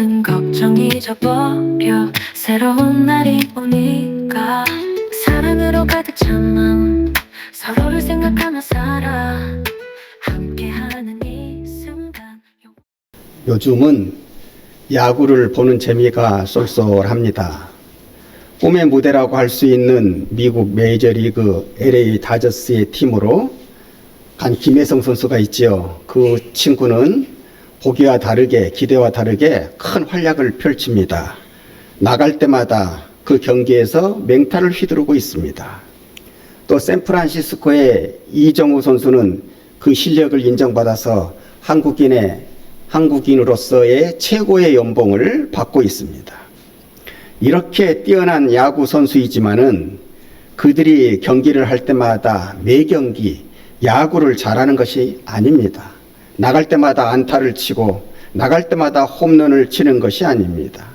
모든 걱정이 잊어버려 새로운 날이 오니까 사랑으로 가득 찬 마음 서로를 생각하며 살아 함께하는 이 순간. 요즘은 야구를 보는 재미가 쏠쏠합니다. 꿈의 무대라고 할 수 있는 미국 메이저리그 LA 다저스의 팀으로 간 김혜성 선수가 있지요. 그 친구는 보기와 다르게, 기대와 다르게 큰 활약을 펼칩니다. 나갈 때마다 그 경기에서 맹타를 휘두르고 있습니다. 또 샌프란시스코의 이정우 선수는 그 실력을 인정받아서 한국인으로서의 최고의 연봉을 받고 있습니다. 이렇게 뛰어난 야구 선수이지만은 그들이 경기를 할 때마다 매 경기 야구를 잘하는 것이 아닙니다. 나갈 때마다 안타를 치고 나갈 때마다 홈런을 치는 것이 아닙니다.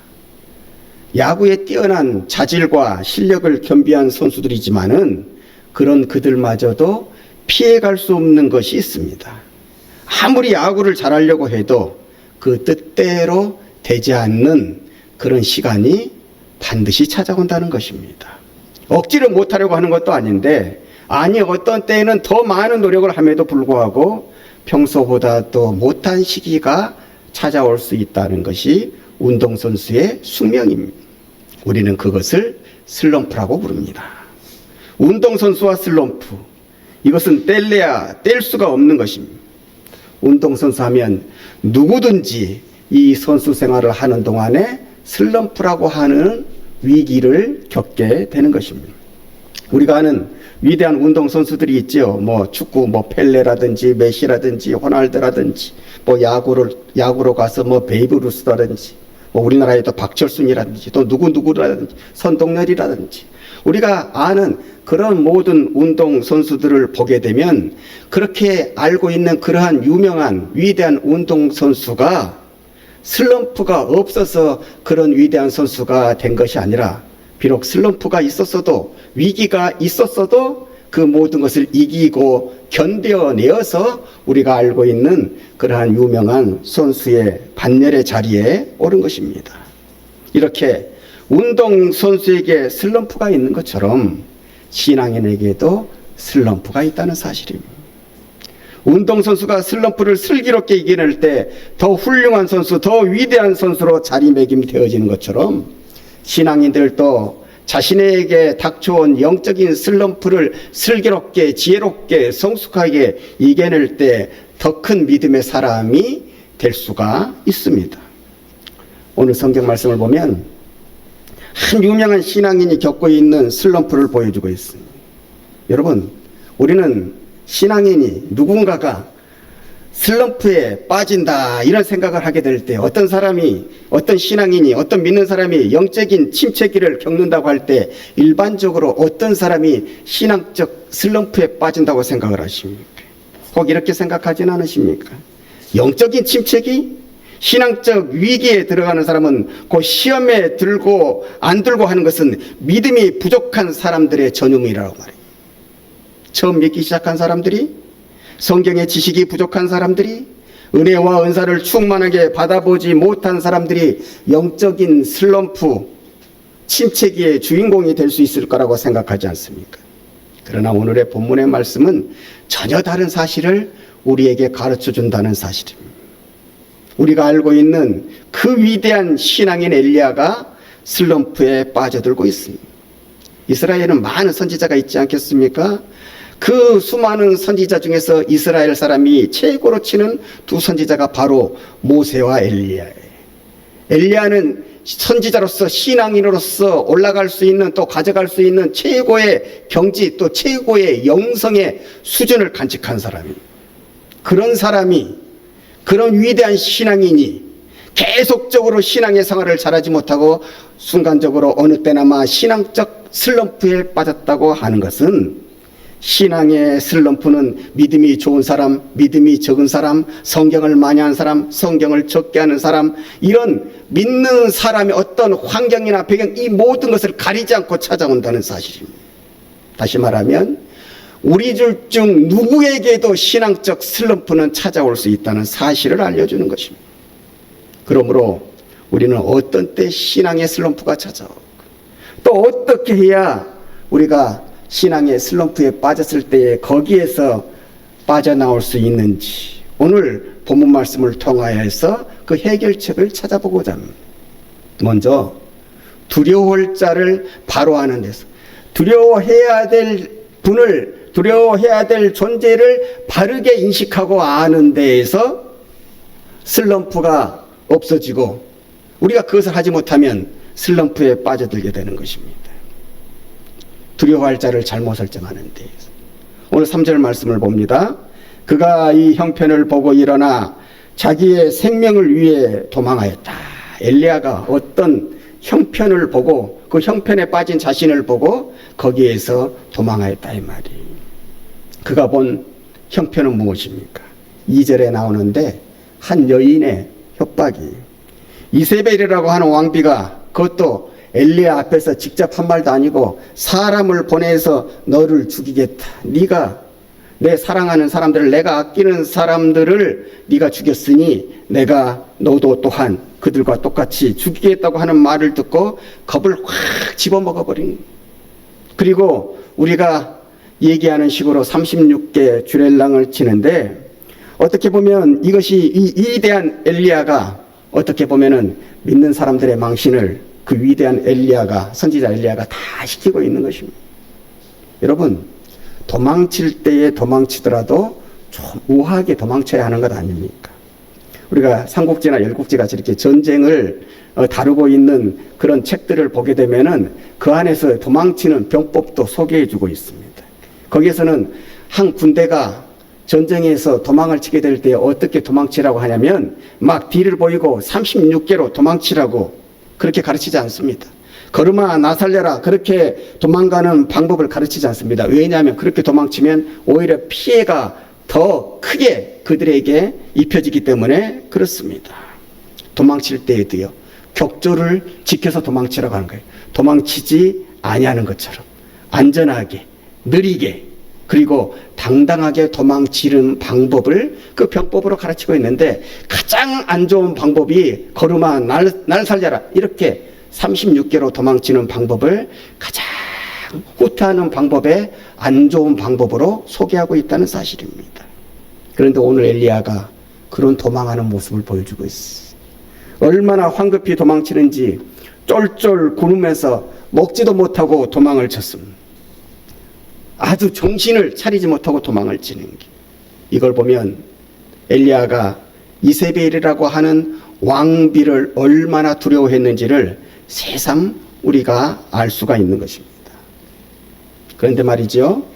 야구에 뛰어난 자질과 실력을 겸비한 선수들이지만은 그런 그들마저도 피해갈 수 없는 것이 있습니다. 아무리 야구를 잘하려고 해도 그 뜻대로 되지 않는 그런 시간이 반드시 찾아온다는 것입니다. 억지로 못하려고 하는 것도 아닌데, 아니 어떤 때에는 더 많은 노력을 함에도 불구하고 평소보다 또 못한 시기가 찾아올 수 있다는 것이 운동선수의 숙명입니다. 우리는 그것을 슬럼프라고 부릅니다. 운동선수와 슬럼프, 이것은 뗄래야 뗄 수가 없는 것입니다. 운동선수 하면 누구든지 이 선수 생활을 하는 동안에 슬럼프라고 하는 위기를 겪게 되는 것입니다. 우리가 아는 위대한 운동선수들이 있죠. 축구, 펠레라든지 메시라든지 호날두라든지, 야구로 가서 베이브 루스라든지, 우리나라에도 박철순이라든지, 또 누구라든지, 선동열이라든지, 우리가 아는 그런 모든 운동선수들을 보게 되면 그렇게 알고 있는 그러한 유명한 위대한 운동선수가 슬럼프가 없어서 그런 위대한 선수가 된 것이 아니라, 비록 슬럼프가 있었어도, 위기가 있었어도 그 모든 것을 이기고 견뎌내어서 우리가 알고 있는 그러한 유명한 선수의 반열의 자리에 오른 것입니다. 이렇게 운동선수에게 슬럼프가 있는 것처럼 신앙인에게도 슬럼프가 있다는 사실입니다. 운동선수가 슬럼프를 슬기롭게 이겨낼 때 더 훌륭한 선수, 더 위대한 선수로 자리매김되어지는 것처럼 신앙인들도 자신에게 닥쳐온 영적인 슬럼프를 슬기롭게, 지혜롭게, 성숙하게 이겨낼 때 더 큰 믿음의 사람이 될 수가 있습니다. 오늘 성경 말씀을 보면 한 유명한 신앙인이 겪고 있는 슬럼프를 보여주고 있습니다. 여러분, 우리는 신앙인이 누군가가 슬럼프에 빠진다 이런 생각을 하게 될 때, 어떤 신앙인이, 어떤 믿는 사람이 영적인 침체기를 겪는다고 할 때 일반적으로 어떤 사람이 신앙적 슬럼프에 빠진다고 생각을 하십니까? 꼭 이렇게 생각하진 않으십니까? 영적인 침체기? 신앙적 위기에 들어가는 사람은 그 시험에 들고 안 들고 하는 것은 믿음이 부족한 사람들의 전유물이라고 말해요. 처음 믿기 시작한 사람들이, 성경의 지식이 부족한 사람들이, 은혜와 은사를 충만하게 받아보지 못한 사람들이 영적인 슬럼프, 침체기의 주인공이 될 수 있을 거라고 생각하지 않습니까? 그러나 오늘의 본문의 말씀은 전혀 다른 사실을 우리에게 가르쳐 준다는 사실입니다. 우리가 알고 있는 그 위대한 신앙인 엘리야가 슬럼프에 빠져들고 있습니다. 이스라엘에는 많은 선지자가 있지 않겠습니까? 그 수많은 선지자 중에서 이스라엘 사람이 최고로 치는 두 선지자가 바로 모세와 엘리야예요. 엘리야는 선지자로서, 신앙인으로서 올라갈 수 있는, 또 가져갈 수 있는 최고의 경지, 또 최고의 영성의 수준을 간직한 사람입니다. 그런 사람이, 그런 위대한 신앙인이 계속적으로 신앙의 생활을 잘하지 못하고 순간적으로 어느 때나마 신앙적 슬럼프에 빠졌다고 하는 것은, 신앙의 슬럼프는 믿음이 좋은 사람, 믿음이 적은 사람, 성경을 많이 한 사람, 성경을 적게 하는 사람, 이런 믿는 사람의 어떤 환경이나 배경, 이 모든 것을 가리지 않고 찾아온다는 사실입니다. 다시 말하면 우리 중 누구에게도 신앙적 슬럼프는 찾아올 수 있다는 사실을 알려주는 것입니다. 그러므로 우리는 어떤 때 신앙의 슬럼프가 찾아오고 또 어떻게 해야 우리가 신앙의 슬럼프에 빠졌을 때에 거기에서 빠져나올 수 있는지 오늘 본문 말씀을 통하여서 그 해결책을 찾아보고자 합니다. 먼저 두려워할 자를 바로 하는 데서 두려워해야 될 분을 두려워해야 될 존재를 바르게 인식하고 아는 데에서 슬럼프가 없어지고 우리가 그것을 하지 못하면 슬럼프에 빠져들게 되는 것입니다. 두려워할 자를 잘못 설정하는 데에서 오늘 3절 말씀을 봅니다. 그가 이 형편을 보고 일어나 자기의 생명을 위해 도망하였다. 엘리야가 어떤 형편을 보고 그 형편에 빠진 자신을 보고 거기에서 도망하였다 이 말이에요. 그가 본 형편은 무엇입니까? 2절에 나오는데 한 여인의 협박이 이세벨이라고 하는 왕비가 그것도 엘리야 앞에서 직접 한 말도 아니고 사람을 보내서 너를 죽이겠다. 네가 내 사랑하는 사람들을 내가 아끼는 사람들을 네가 죽였으니 내가 너도 또한 그들과 똑같이 죽이겠다고 하는 말을 듣고 겁을 확 집어먹어버린 거예요. 그리고 우리가 얘기하는 식으로 36개 주렐랑을 치는데 어떻게 보면 이것이 이 위대한 엘리야가 어떻게 보면은 믿는 사람들의 망신을 그 위대한 엘리야가 선지자 엘리야가 다 시키고 있는 것입니다. 여러분 도망칠 때에 도망치더라도 좀 우아하게 도망쳐야 하는 것 아닙니까? 우리가 삼국지나 열국지가 이렇게 전쟁을 다루고 있는 그런 책들을 보게 되면은 그 안에서 도망치는 병법도 소개해 주고 있습니다. 거기에서는 한 군대가 전쟁에서 도망을 치게 될 때 어떻게 도망치라고 하냐면 막 뒤를 보이고 36개로 도망치라고 그렇게 가르치지 않습니다. 걸음아 나 살려라 그렇게 도망가는 방법을 가르치지 않습니다. 왜냐하면 그렇게 도망치면 오히려 피해가 더 크게 그들에게 입혀지기 때문에 그렇습니다. 도망칠 때에도요 격조를 지켜서 도망치라고 하는 거예요. 도망치지 아니하는 것처럼 안전하게 느리게 그리고 당당하게 도망치는 방법을 그 병법으로 가르치고 있는데 가장 안 좋은 방법이 걸음아 날 살려라 이렇게 36개로 도망치는 방법을 가장 후퇴하는 방법에 안 좋은 방법으로 소개하고 있다는 사실입니다. 그런데 오늘 엘리야가 그런 도망하는 모습을 보여주고 있어요. 얼마나 황급히 도망치는지 쫄쫄 구르면서 먹지도 못하고 도망을 쳤습니다. 아주 정신을 차리지 못하고 도망을 치는 게 이걸 보면 엘리야가 이세벨이라고 하는 왕비를 얼마나 두려워했는지를 새삼 우리가 알 수가 있는 것입니다. 그런데 말이죠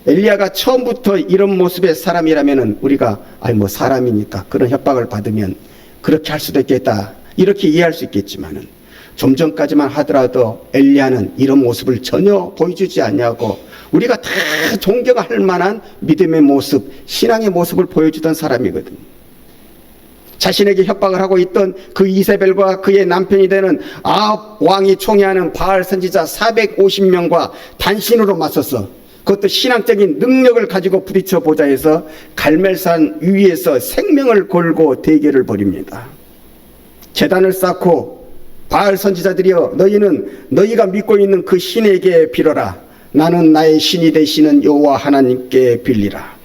엘리야가 처음부터 이런 모습의 사람이라면 우리가 뭐 사람이니까 그런 협박을 받으면 그렇게 할 수도 있겠다 이렇게 이해할 수 있겠지만은 좀 전까지만 하더라도 엘리야는 이런 모습을 전혀 보여주지 않냐고 우리가 다 존경할 만한 믿음의 모습, 신앙의 모습을 보여주던 사람이거든요. 자신에게 협박을 하고 있던 그 이세벨과 그의 남편이 되는 아합 왕이 총애하는 바알 선지자 450명과 단신으로 맞서서 그것도 신앙적인 능력을 가지고 부딪혀 보자 해서 갈멜산 위에서 생명을 걸고 대결을 벌입니다. 제단을 쌓고 바알 선지자들이여 너희는 너희가 믿고 있는 그 신에게 빌어라. 나는 나의 신이 되시는 여호와 하나님께 빌리라.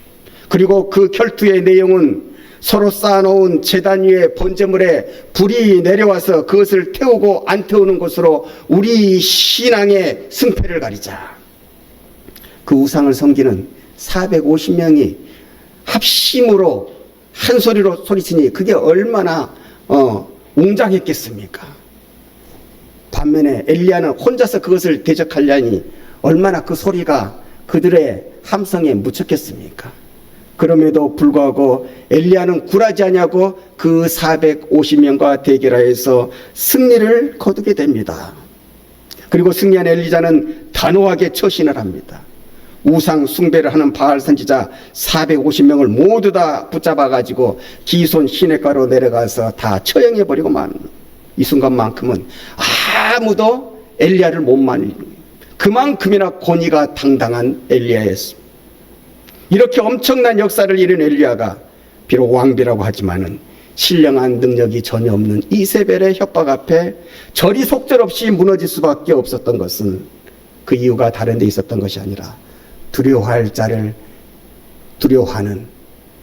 그리고 그 결투의 내용은 서로 쌓아놓은 제단 위에 번제물에 불이 내려와서 그것을 태우고 안 태우는 것으로 우리 신앙의 승패를 가리자. 그 우상을 섬기는 450명이 합심으로 한 소리로 소리치니 그게 얼마나 웅장했겠습니까? 반면에 엘리야는 혼자서 그것을 대적하려니 얼마나 그 소리가 그들의 함성에 묻혔겠습니까? 그럼에도 불구하고 엘리야는 굴하지 아니하고 그 450명과 대결하여서 승리를 거두게 됩니다. 그리고 승리한 엘리야는 단호하게 처신을 합니다. 우상 숭배를 하는 바알 선지자 450명을 모두 다 붙잡아가지고 기손 시냇가로 내려가서 다 처형해버리고 맙니다. 이 순간만큼은 아무도 엘리야를 못 말리는 그만큼이나 권위가 당당한 엘리야였습니다. 이렇게 엄청난 역사를 이룬 엘리야가 비록 왕비라고 하지만은 신령한 능력이 전혀 없는 이세벨의 협박 앞에 절이 속절없이 무너질 수밖에 없었던 것은 그 이유가 다른 데 있었던 것이 아니라 두려워할 자를 두려워하는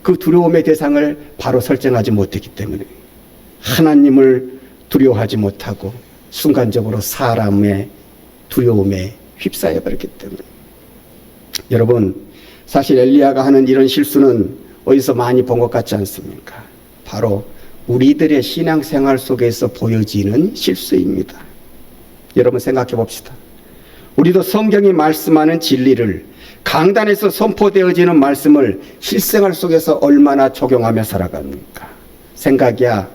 그 두려움의 대상을 바로 설정하지 못했기 때문에 하나님을 두려워하지 못하고 순간적으로 사람의 두려움에 휩싸여 버렸기 때문에. 여러분, 사실 엘리야가 하는 이런 실수는 어디서 많이 본 것 같지 않습니까? 바로 우리들의 신앙생활 속에서 보여지는 실수입니다. 여러분 생각해 봅시다. 우리도 성경이 말씀하는 진리를, 강단에서 선포되어지는 말씀을 실생활 속에서 얼마나 적용하며 살아갑니까? 생각이야,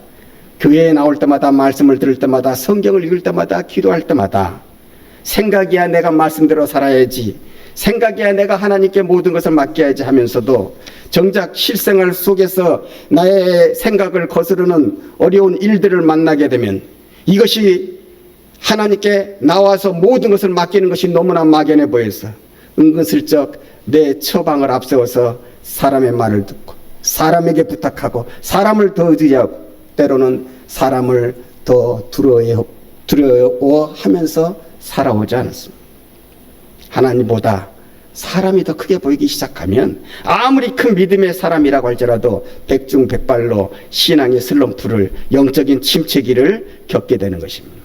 교회에 나올 때마다, 말씀을 들을 때마다, 성경을 읽을 때마다, 기도할 때마다 생각이야 내가 말씀대로 살아야지, 생각이야 내가 하나님께 모든 것을 맡겨야지 하면서도 정작 실생활 속에서 나의 생각을 거스르는 어려운 일들을 만나게 되면 이것이 하나님께 나와서 모든 것을 맡기는 것이 너무나 막연해 보여서 은근슬쩍 내 처방을 앞세워서 사람의 말을 듣고 사람에게 부탁하고 사람을 더 의지하고 때로는 사람을 더 두려워하면서 살아오지 않았습니다. 하나님보다 사람이 더 크게 보이기 시작하면 아무리 큰 믿음의 사람이라고 할지라도 백중백발로 신앙의 슬럼프를, 영적인 침체기를 겪게 되는 것입니다.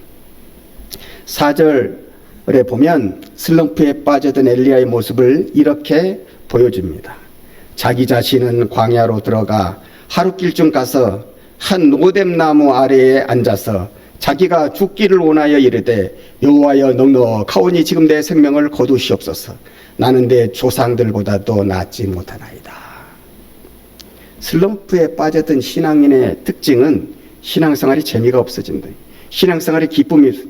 4절에 보면 슬럼프에 빠져든 엘리야의 모습을 이렇게 보여줍니다. 자기 자신은 광야로 들어가 하룻길쯤 가서 한 노뎀나무 아래에 앉아서 자기가 죽기를 원하여 이르되 여호와여 넉넉하오니 지금 내 생명을 거두시옵소서. 나는 내 조상들보다도 낫지 못하나이다. 슬럼프에 빠져든 신앙인의 특징은 신앙생활이 재미가 없어진다. 신앙생활이 기쁨이,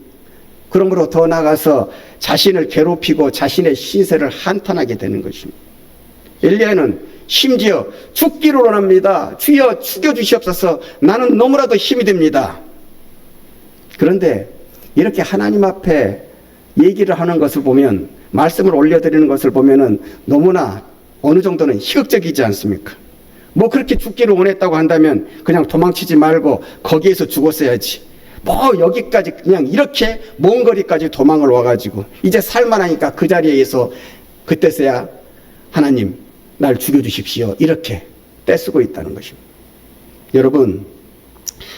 그러므로 더 나아가서 자신을 괴롭히고 자신의 신세를 한탄하게 되는 것입니다. 엘리야는 심지어 죽기를 원합니다. 주여 죽여주시옵소서. 나는 너무나도 힘이 됩니다. 그런데 이렇게 하나님 앞에 얘기를 하는 것을 보면, 말씀을 올려드리는 것을 보면은 너무나 어느 정도는 희극적이지 않습니까? 뭐 그렇게 죽기를 원했다고 한다면 그냥 도망치지 말고 거기에서 죽었어야지. 뭐 여기까지 그냥 이렇게 먼 거리까지 도망을 와가지고 이제 살만하니까 그 자리에서 그때서야 하나님 날 죽여주십시오. 이렇게 떼쓰고 있다는 것입니다. 여러분,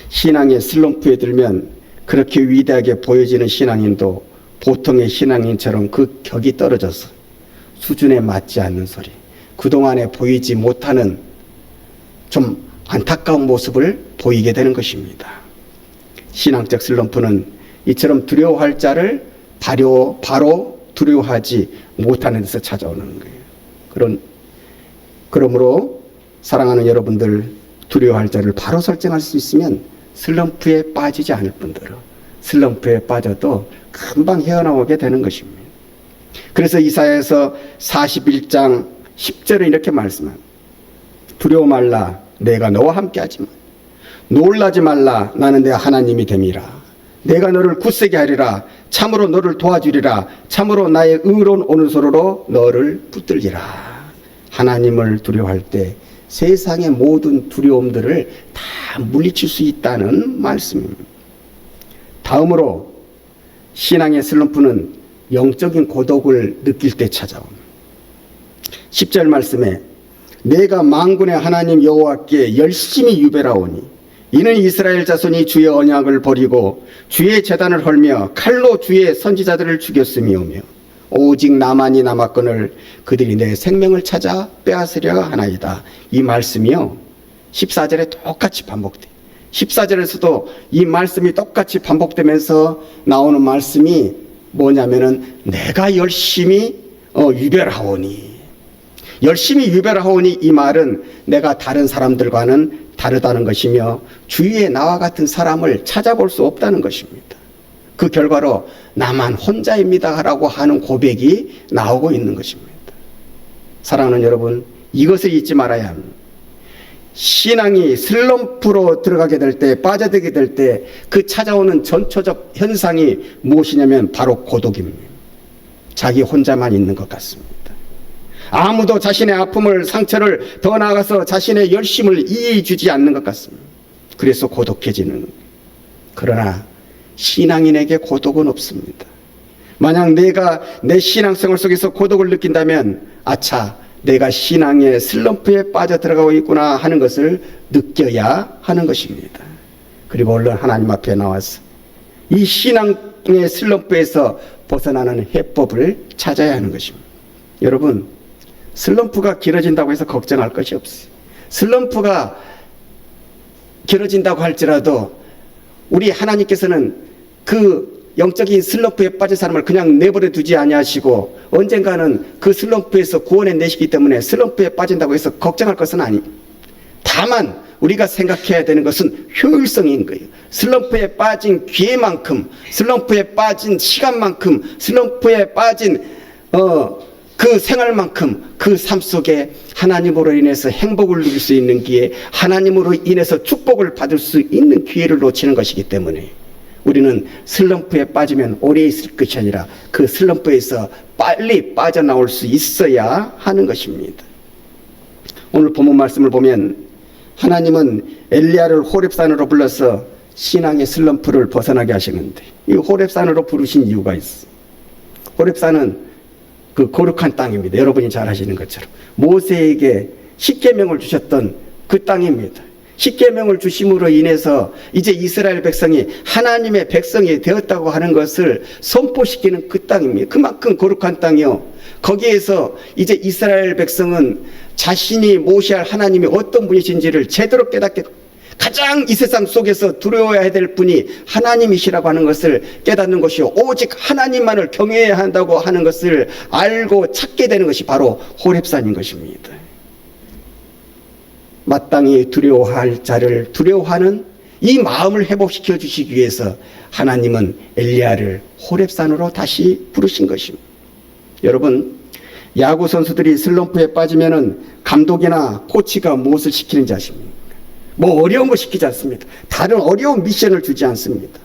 신앙의 슬럼프에 들면 그렇게 위대하게 보여지는 신앙인도 보통의 신앙인처럼 그 격이 떨어져서 수준에 맞지 않는 소리, 그동안에 보이지 못하는 좀 안타까운 모습을 보이게 되는 것입니다. 신앙적 슬럼프는 이처럼 두려워할 자를 바로 두려워하지 못하는 데서 찾아오는 거예요. 그러므로 사랑하는 여러분들, 두려워할 자를 바로 설정할 수 있으면 슬럼프에 빠지지 않을 뿐더러 슬럼프에 빠져도 금방 헤어나오게 되는 것입니다. 그래서 이사야에서 41장 10절에 이렇게 말씀합니다. 두려워 말라, 내가 너와 함께 하지만 놀라지 말라, 나는 내 하나님이 됨이라. 내가 너를 굳세게 하리라. 참으로 너를 도와주리라. 참으로 나의 의로운 오른손으로 너를 붙들리라. 하나님을 두려워할 때 세상의 모든 두려움들을 다 물리칠 수 있다는 말씀입니다. 다음으로 신앙의 슬럼프는 영적인 고독을 느낄 때 찾아옵니다. 10절 말씀에 내가 만군의 하나님 여호와께 열심히 유배하오니 이는 이스라엘 자손이 주의 언약을 버리고 주의 제단을 헐며 칼로 주의 선지자들을 죽였음이오며 오직 나만이 남았거늘 그들이 내 생명을 찾아 빼앗으려 하나이다. 이 말씀이요 14절에 똑같이 반복돼요. 14절에서도 이 말씀이 똑같이 반복되면서 나오는 말씀이 뭐냐면은 내가 열심히 유별하오니, 열심히 유별하오니, 이 말은 내가 다른 사람들과는 다르다는 것이며 주위에 나와 같은 사람을 찾아볼 수 없다는 것입니다. 그 결과로 나만 혼자입니다 라고 하는 고백이 나오고 있는 것입니다. 사랑하는 여러분, 이것을 잊지 말아야 합니다. 신앙이 슬럼프로 들어가게 될 때, 빠져들게 될 때 그 찾아오는 전초적 현상이 무엇이냐면 바로 고독입니다. 자기 혼자만 있는 것 같습니다. 아무도 자신의 아픔을, 상처를, 더 나아가서 자신의 열심을 이해해 주지 않는 것 같습니다. 그래서 고독해지는. 그러나 신앙인에게 고독은 없습니다. 만약 내가 내 신앙생활 속에서 고독을 느낀다면 아차, 내가 신앙의 슬럼프에 빠져 들어가고 있구나 하는 것을 느껴야 하는 것입니다. 그리고 얼른 하나님 앞에 나와서 이 신앙의 슬럼프에서 벗어나는 해법을 찾아야 하는 것입니다. 여러분, 슬럼프가 길어진다고 해서 걱정할 것이 없어요. 슬럼프가 길어진다고 할지라도 우리 하나님께서는 그 영적인 슬럼프에 빠진 사람을 그냥 내버려 두지 아니하시고 언젠가는 그 슬럼프에서 구원해 내시기 때문에 슬럼프에 빠진다고 해서 걱정할 것은 아닙니다. 다만 우리가 생각해야 되는 것은 효율성인 거예요. 슬럼프에 빠진 기회만큼, 슬럼프에 빠진 시간만큼, 슬럼프에 빠진 그 생활만큼 그 삶 속에 하나님으로 인해서 행복을 누릴 수 있는 기회, 하나님으로 인해서 축복을 받을 수 있는 기회를 놓치는 것이기 때문에 우리는 슬럼프에 빠지면 오래 있을 것이 아니라 그 슬럼프에서 빨리 빠져나올 수 있어야 하는 것입니다. 오늘 본문 말씀을 보면 하나님은 엘리야를 호렙산으로 불러서 신앙의 슬럼프를 벗어나게 하시는데 이 호렙산으로 부르신 이유가 있어요. 호렙산은 그 거룩한 땅입니다. 여러분이 잘 아시는 것처럼 모세에게 십계명을 주셨던 그 땅입니다. 십계명을 주심으로 인해서 이제 이스라엘 백성이 하나님의 백성이 되었다고 하는 것을 선포시키는 그 땅입니다. 그만큼 거룩한 땅이요. 거기에서 이제 이스라엘 백성은 자신이 모시할 하나님이 어떤 분이신지를 제대로 깨닫게, 가장 이 세상 속에서 두려워해야 될 분이 하나님이시라고 하는 것을 깨닫는 것이요, 오직 하나님만을 경외해야 한다고 하는 것을 알고 찾게 되는 것이 바로 호렙산인 것입니다. 마땅히 두려워할 자를 두려워하는 이 마음을 회복시켜 주시기 위해서 하나님은 엘리야를 호렙산으로 다시 부르신 것입니다. 여러분, 야구 선수들이 슬럼프에 빠지면은 감독이나 코치가 무엇을 시키는지 아십니까? 뭐 어려운 거 시키지 않습니다. 다른 어려운 미션을 주지 않습니다.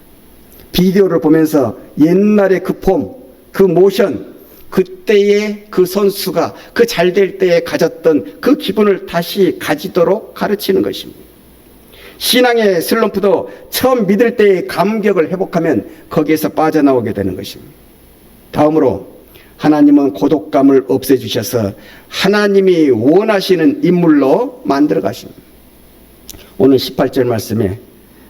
비디오를 보면서 옛날의 그 폼, 그 모션, 그때의 그 선수가 그 잘 될 때에 가졌던 그 기분을 다시 가지도록 가르치는 것입니다. 신앙의 슬럼프도 처음 믿을 때의 감격을 회복하면 거기에서 빠져나오게 되는 것입니다. 다음으로 하나님은 고독감을 없애주셔서 하나님이 원하시는 인물로 만들어 가십니다. 오늘 18절 말씀에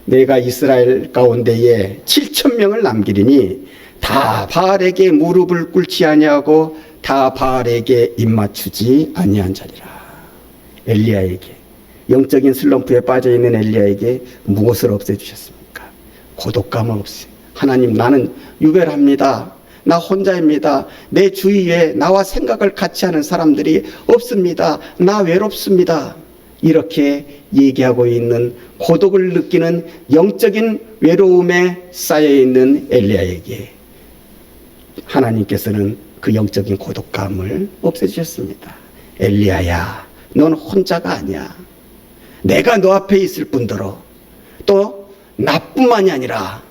내가 이스라엘 가운데에 7,000명을 남기리니 다 바알에게 무릎을 꿇지 아니하고 다 바알에게 입맞추지 아니한 자리라. 엘리야에게, 영적인 슬럼프에 빠져있는 엘리야에게 무엇을 없애주셨습니까? 고독감을 없애. 하나님, 나는 유별합니다. 나 혼자입니다. 내 주위에 나와 생각을 같이 하는 사람들이 없습니다. 나 외롭습니다. 이렇게 얘기하고 있는, 고독을 느끼는 영적인 외로움에 쌓여있는 엘리야에게 하나님께서는 그 영적인 고독감을 없애주셨습니다. 엘리야야, 넌 혼자가 아니야. 내가 너 앞에 있을 뿐더러 또 나뿐만이 아니라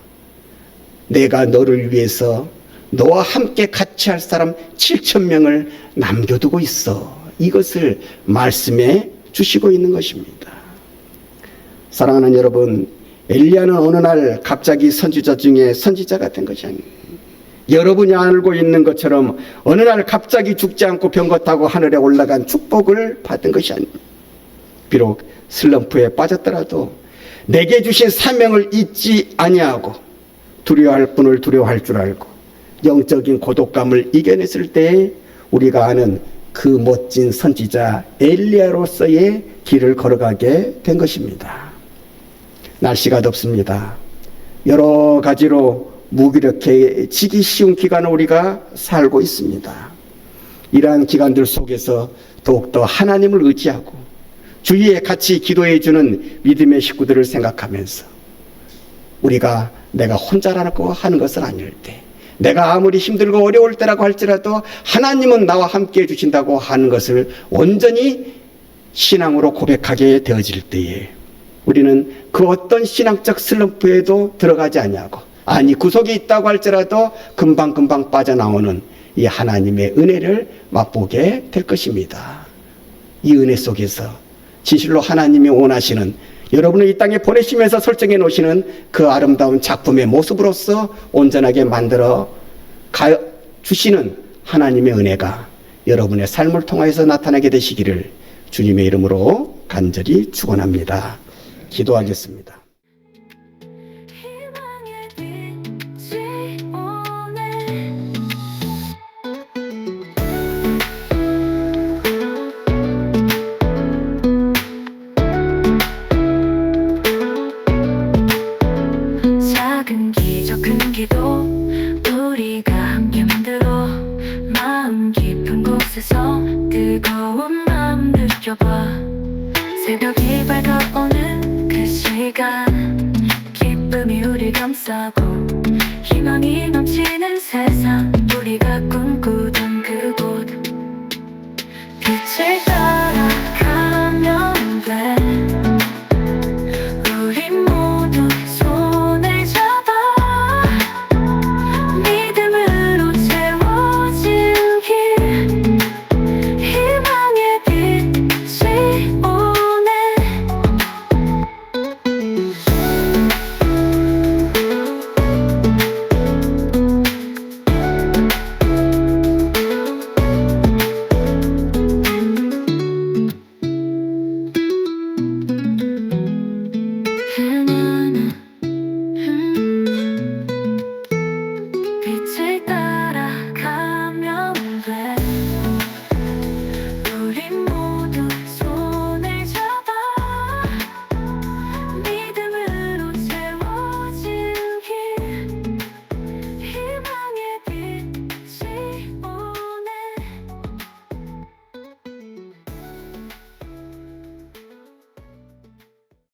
내가 너를 위해서 너와 함께 같이 할 사람 7,000명을 남겨두고 있어. 이것을 말씀해 주시고 있는 것입니다. 사랑하는 여러분, 엘리야는 어느 날 갑자기 선지자 중에 선지자가 된 것이 아닙니다. 여러분이 알고 있는 것처럼 어느 날 갑자기 죽지 않고 병거 타고 하늘에 올라간 축복을 받은 것이 아닙니다. 비록 슬럼프에 빠졌더라도 내게 주신 사명을 잊지 아니하고 두려워할 분을 두려워할 줄 알고 영적인 고독감을 이겨냈을 때 우리가 아는 그 멋진 선지자 엘리야로서의 길을 걸어가게 된 것입니다. 날씨가 덥습니다. 여러 가지로 무기력해지기 쉬운 기간을 우리가 살고 있습니다. 이러한 기간들 속에서 더욱더 하나님을 의지하고 주위에 같이 기도해 주는 믿음의 식구들을 생각하면서 우리가 내가 혼자라고 하는 것은 아닐 때, 내가 아무리 힘들고 어려울 때라고 할지라도 하나님은 나와 함께 해주신다고 하는 것을 온전히 신앙으로 고백하게 되어질 때에 우리는 그 어떤 신앙적 슬럼프에도 들어가지 아니하고, 아니 구속이 있다고 할지라도 금방금방 빠져나오는 이 하나님의 은혜를 맛보게 될 것입니다. 이 은혜 속에서 진실로 하나님이 원하시는 여러분을 이 땅에 보내시면서 설정해 놓으시는 그 아름다운 작품의 모습으로서 온전하게 만들어 주시는 하나님의 은혜가 여러분의 삶을 통하여서 나타나게 되시기를 주님의 이름으로 간절히 축원합니다. 기도하겠습니다. 희망의 빛이 오네. 작은 기적 큰 기도 우리가 함께 만들어 마음 깊은 곳에서 뜨거운 마음 느껴봐. 새벽이 밝아오는 그 시간 기쁨이 우리 감싸고 희망이 넘치는 세상 우리가 꿈꾸는